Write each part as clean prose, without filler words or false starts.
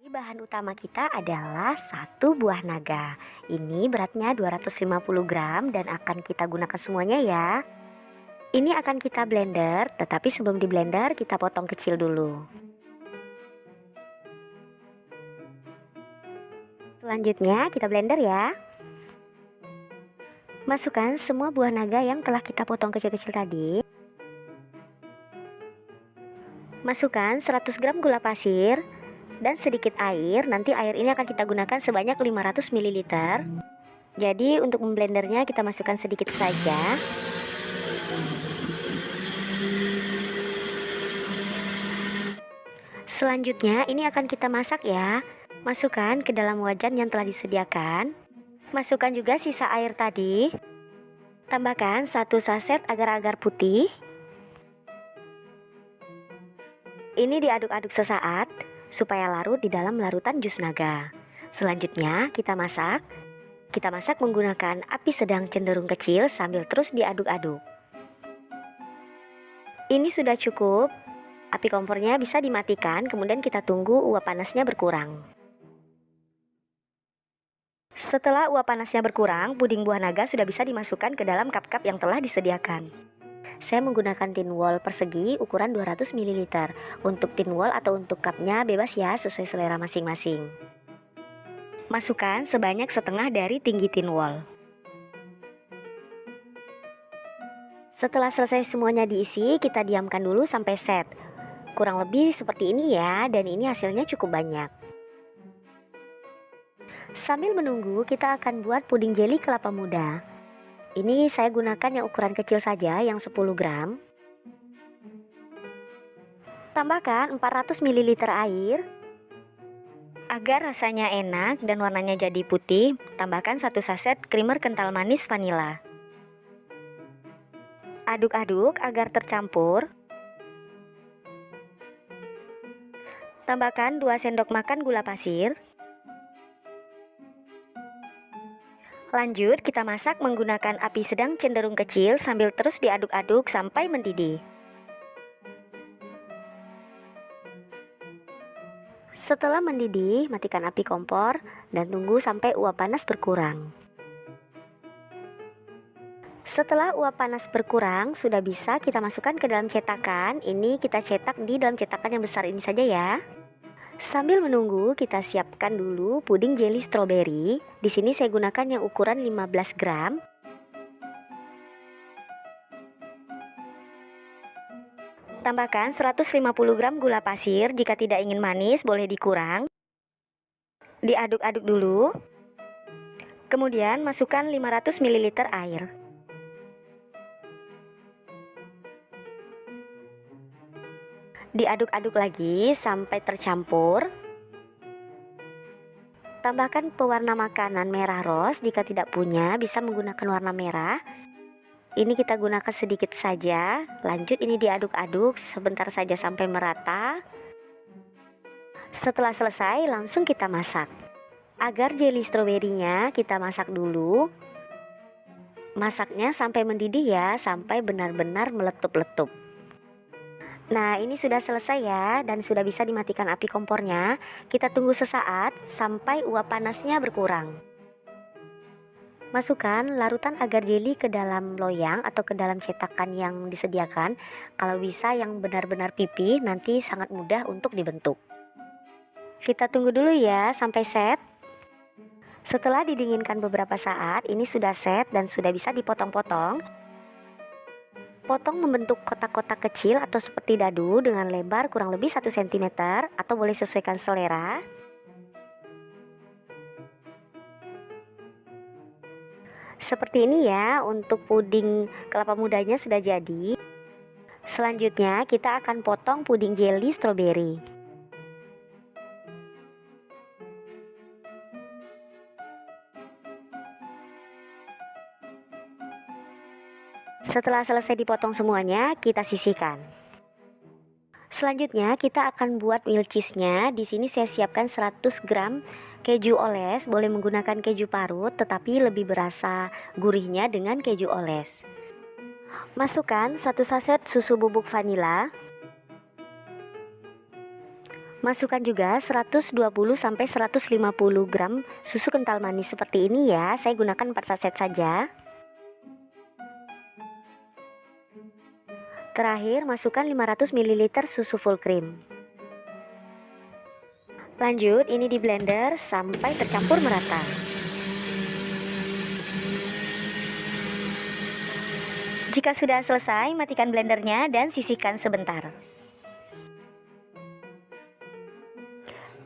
Bahan utama kita adalah satu buah naga. Ini beratnya 250 gram dan akan kita gunakan semuanya ya. Ini akan kita blender, tetapi sebelum di blender kita potong kecil dulu. Selanjutnya kita blender ya. Masukkan semua buah naga yang telah kita potong kecil-kecil tadi. Masukkan 100 gram gula pasir dan sedikit air. Nanti air ini akan kita gunakan sebanyak 500 ml. Jadi untuk memblendernya kita masukkan sedikit saja. Selanjutnya ini akan kita masak ya. Masukkan ke dalam wajan yang telah disediakan. Masukkan juga sisa air tadi. Tambahkan 1 saset agar-agar putih. Ini diaduk-aduk sesaat supaya larut di dalam larutan jus naga. Selanjutnya kita masak. Kita masak menggunakan api sedang cenderung kecil sambil terus diaduk-aduk. Ini sudah cukup. Api kompornya bisa dimatikan, kemudian kita tunggu uap panasnya berkurang. Setelah uap panasnya berkurang, puding buah naga sudah bisa dimasukkan ke dalam cup-cup yang telah disediakan. Saya menggunakan tin wall persegi ukuran 200 ml. Untuk tin wall atau untuk cupnya bebas ya, sesuai selera masing-masing. Masukkan sebanyak setengah dari tinggi tin wall. Setelah selesai semuanya diisi, kita diamkan dulu sampai set. Kurang lebih seperti ini ya, dan ini hasilnya cukup banyak. Sambil menunggu, kita akan buat puding jeli kelapa muda. Ini saya gunakan yang ukuran kecil saja, yang 10 gram. Tambahkan 400 ml air. Agar rasanya enak dan warnanya jadi putih, tambahkan 1 saset creamer kental manis vanila. Aduk-aduk agar tercampur. Tambahkan 2 sendok makan gula pasir. Lanjut, kita masak menggunakan api sedang cenderung kecil sambil terus diaduk-aduk sampai mendidih. Setelah mendidih, matikan api kompor dan tunggu sampai uap panas berkurang. Setelah uap panas berkurang, sudah bisa kita masukkan ke dalam cetakan. Ini kita cetak di dalam cetakan yang besar ini saja ya. Sambil menunggu, kita siapkan dulu puding jelly stroberi. Di sini saya gunakan yang ukuran 15 gram. Tambahkan 150 gram gula pasir. Jika tidak ingin manis, boleh dikurang. Diaduk-aduk dulu. Kemudian masukkan 500 ml air. Diaduk-aduk lagi sampai tercampur. Tambahkan pewarna makanan merah rose. Jika tidak punya, bisa menggunakan warna merah. Ini kita gunakan sedikit saja. Lanjut, ini diaduk-aduk sebentar saja sampai merata. Setelah selesai, langsung kita masak. Agar jelly stroberinya kita masak dulu. Masaknya sampai mendidih ya, sampai benar-benar meletup-letup. Nah, ini sudah selesai ya, dan sudah bisa dimatikan api kompornya. Kita tunggu sesaat sampai uap panasnya berkurang. Masukkan larutan agar jeli ke dalam loyang atau ke dalam cetakan yang disediakan. Kalau bisa yang benar-benar pipih, nanti sangat mudah untuk dibentuk. Kita tunggu dulu ya sampai set. Setelah didinginkan beberapa saat, ini sudah set dan sudah bisa dipotong-potong. Potong membentuk kotak-kotak kecil atau seperti dadu dengan lebar kurang lebih 1 cm atau boleh sesuaikan selera. Seperti ini ya, untuk puding kelapa mudanya sudah jadi. Selanjutnya kita akan potong puding jelly stroberi. Setelah selesai dipotong semuanya, kita sisihkan. Selanjutnya kita akan buat milk cheese-nya. Di sini saya siapkan 100 gram keju oles. Boleh menggunakan keju parut, tetapi lebih berasa gurihnya dengan keju oles. Masukkan 1 saset susu bubuk vanila. Masukkan juga 120 sampai 150 gram susu kental manis seperti ini ya. Saya gunakan 4 saset saja. Terakhir, masukkan 500 ml susu full cream. Lanjut, ini di blender sampai tercampur merata. Jika sudah selesai, matikan blendernya dan sisihkan sebentar.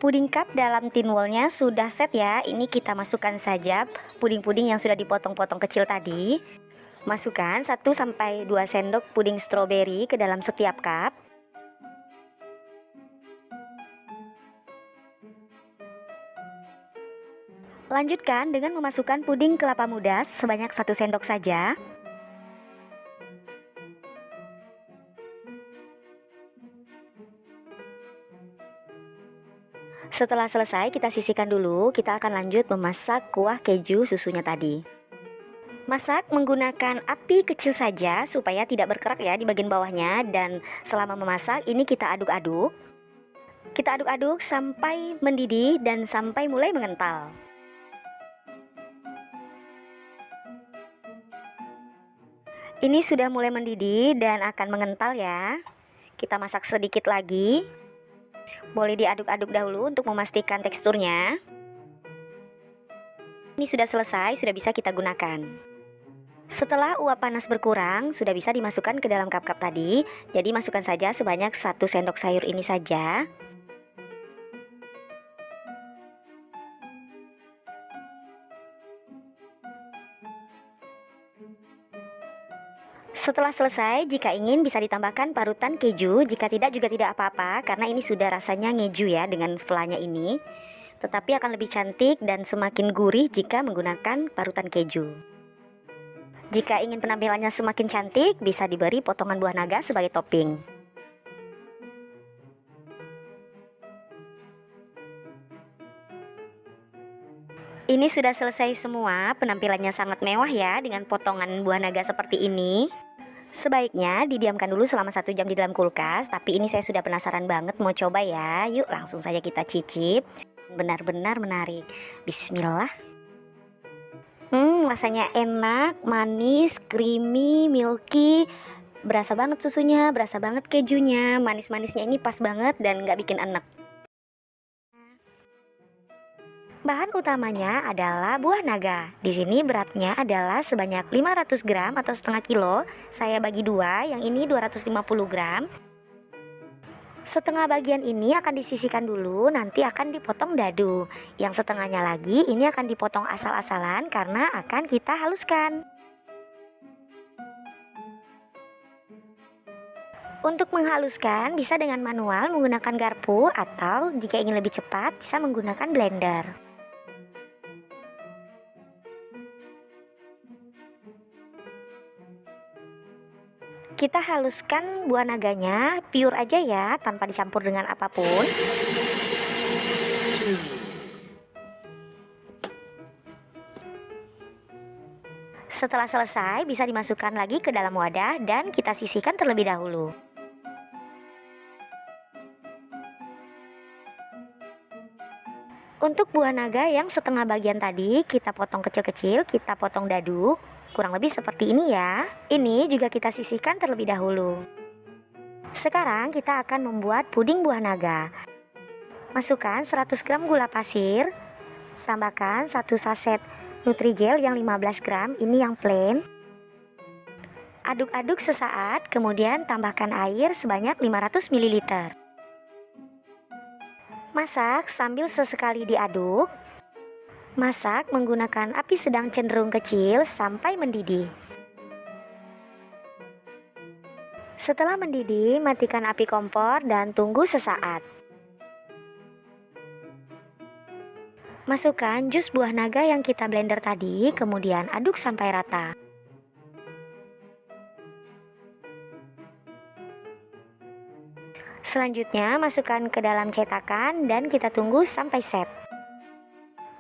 Puding cup dalam tin wallnya sudah set ya. Ini kita masukkan saja puding-puding yang sudah dipotong-potong kecil tadi. Masukkan 1-2 sendok puding stroberi ke dalam setiap cup. Lanjutkan dengan memasukkan puding kelapa muda sebanyak 1 sendok saja. Setelah selesai, kita sisihkan dulu. Kita akan lanjut memasak kuah keju susunya tadi. Masak menggunakan api kecil saja supaya tidak berkerak ya di bagian bawahnya. Dan selama memasak ini kita aduk-aduk. Kita aduk-aduk sampai mendidih dan sampai mulai mengental. Ini sudah mulai mendidih dan akan mengental ya. Kita masak sedikit lagi. Boleh diaduk-aduk dahulu untuk memastikan teksturnya. Ini sudah selesai, sudah bisa kita gunakan. Setelah uap panas berkurang, sudah bisa dimasukkan ke dalam cup-cup tadi. Jadi masukkan saja sebanyak 1 sendok sayur ini saja. Setelah selesai, jika ingin bisa ditambahkan parutan keju, jika tidak juga tidak apa-apa karena ini sudah rasanya ngeju ya dengan flanya ini. Tetapi akan lebih cantik dan semakin gurih jika menggunakan parutan keju. Jika ingin penampilannya semakin cantik, bisa diberi potongan buah naga sebagai topping. Ini sudah selesai semua, penampilannya sangat mewah ya dengan potongan buah naga seperti ini. Sebaiknya didiamkan dulu selama 1 jam di dalam kulkas. Tapi ini saya sudah penasaran banget mau coba ya. Yuk langsung saja kita cicip. Benar-benar menarik. Bismillah. Rasanya enak, manis, creamy, milky. Berasa banget susunya, berasa banget kejunya. Manis-manisnya ini pas banget dan nggak bikin enek. Bahan utamanya adalah buah naga. Di sini beratnya adalah sebanyak 500 gram atau setengah kilo. Saya bagi 2, yang ini 250 gram. Setengah bagian ini akan disisihkan dulu, nanti akan dipotong dadu. Yang setengahnya lagi ini akan dipotong asal-asalan karena akan kita haluskan. Untuk menghaluskan bisa dengan manual menggunakan garpu atau jika ingin lebih cepat bisa menggunakan blender. Kita haluskan buah naganya pure aja ya, tanpa dicampur dengan apapun. Setelah selesai, bisa dimasukkan lagi ke dalam wadah dan kita sisihkan terlebih dahulu. Untuk buah naga yang setengah bagian tadi, kita potong kecil-kecil, kita potong dadu. Kurang lebih seperti ini ya. Ini juga kita sisihkan terlebih dahulu. Sekarang kita akan membuat puding buah naga. Masukkan 100 gram gula pasir. Tambahkan 1 saset Nutrijel yang 15 gram, ini yang plain. Aduk-aduk sesaat, kemudian tambahkan air sebanyak 500 ml. Masak sambil sesekali diaduk. Masak menggunakan api sedang cenderung kecil sampai mendidih. Setelah mendidih, matikan api kompor dan tunggu sesaat. Masukkan jus buah naga yang kita blender tadi, kemudian aduk sampai rata. Selanjutnya, masukkan ke dalam cetakan dan kita tunggu sampai set.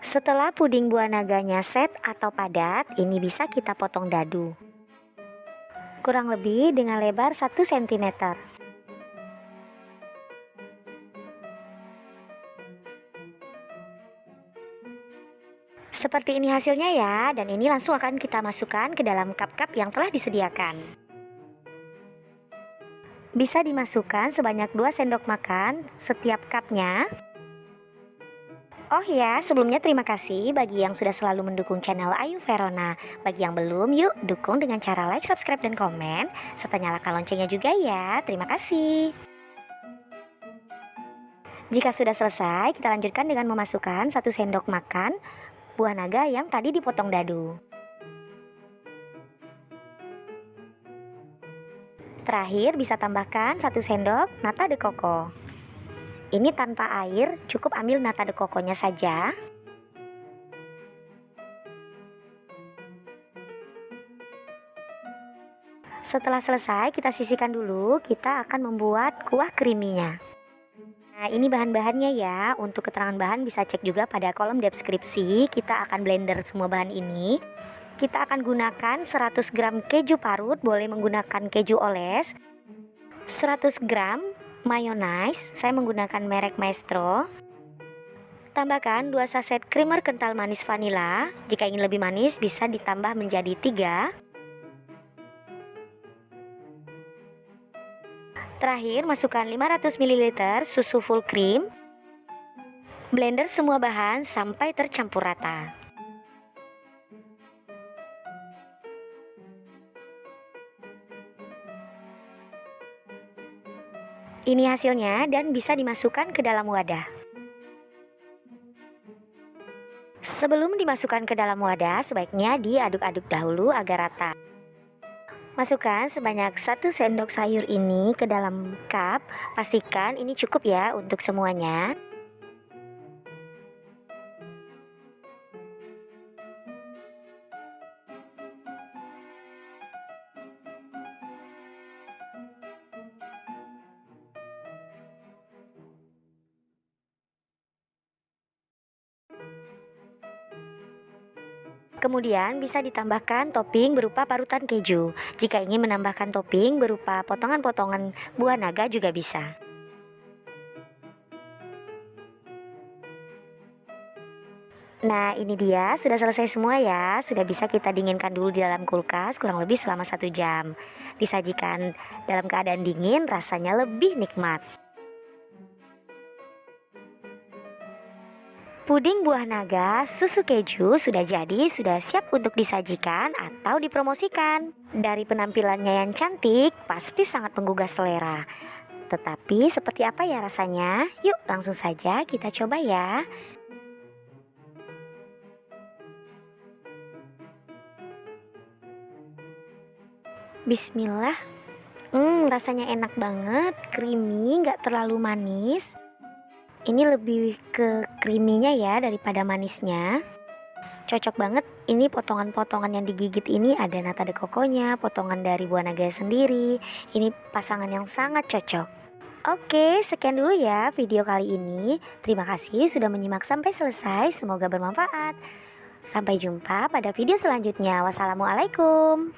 Setelah puding buah naganya set atau padat, ini bisa kita potong dadu. Kurang lebih dengan lebar 1 cm. Seperti ini hasilnya ya, dan ini langsung akan kita masukkan ke dalam cup-cup yang telah disediakan. Bisa dimasukkan sebanyak 2 sendok makan setiap cupnya. Oh ya, sebelumnya terima kasih bagi yang sudah selalu mendukung channel Ayu Verona. Bagi yang belum, yuk dukung dengan cara like, subscribe, dan komen, serta nyalakan loncengnya juga ya. Terima kasih. Jika sudah selesai, kita lanjutkan dengan memasukkan 1 sendok makan buah naga yang tadi dipotong dadu. Terakhir bisa tambahkan 1 sendok nata de coco. Ini tanpa air, cukup ambil nata de coconya saja. Setelah selesai, kita sisihkan dulu. Kita akan membuat kuah creamy-nya. Nah, ini bahan-bahannya ya. Untuk keterangan bahan bisa cek juga pada kolom deskripsi. Kita akan blender semua bahan ini. Kita akan gunakan 100 gram keju parut, boleh menggunakan keju oles, 100 gram mayonnaise, saya menggunakan merek Maestro. Tambahkan 2 saset creamer kental manis vanila. Jika ingin lebih manis bisa ditambah menjadi 3. Terakhir masukkan 500 ml susu full cream. Blender semua bahan sampai tercampur rata. Ini hasilnya dan bisa dimasukkan ke dalam wadah. Sebelum dimasukkan ke dalam wadah, sebaiknya diaduk-aduk dahulu agar rata. Masukkan sebanyak 1 sendok sayur ini ke dalam cup. Pastikan ini cukup ya untuk semuanya. Kemudian bisa ditambahkan topping berupa parutan keju. Jika ingin menambahkan topping berupa potongan-potongan buah naga juga bisa. Nah, ini dia sudah selesai semua ya. Sudah bisa kita dinginkan dulu di dalam kulkas kurang lebih selama 1 jam. Disajikan dalam keadaan dingin rasanya lebih nikmat. Puding buah naga susu keju sudah jadi, sudah siap untuk disajikan atau dipromosikan. Dari penampilannya yang cantik, pasti sangat menggugah selera. Tetapi seperti apa ya rasanya? Yuk langsung saja kita coba ya. Bismillah. Rasanya enak banget, creamy, nggak terlalu manis. Ini lebih ke creamy-nya ya daripada manisnya. Cocok banget, ini potongan-potongan yang digigit ini ada nata de coconya, potongan dari buah naga sendiri. Ini pasangan yang sangat cocok. Oke, sekian dulu ya video kali ini. Terima kasih sudah menyimak sampai selesai, semoga bermanfaat. Sampai jumpa pada video selanjutnya. Wassalamualaikum.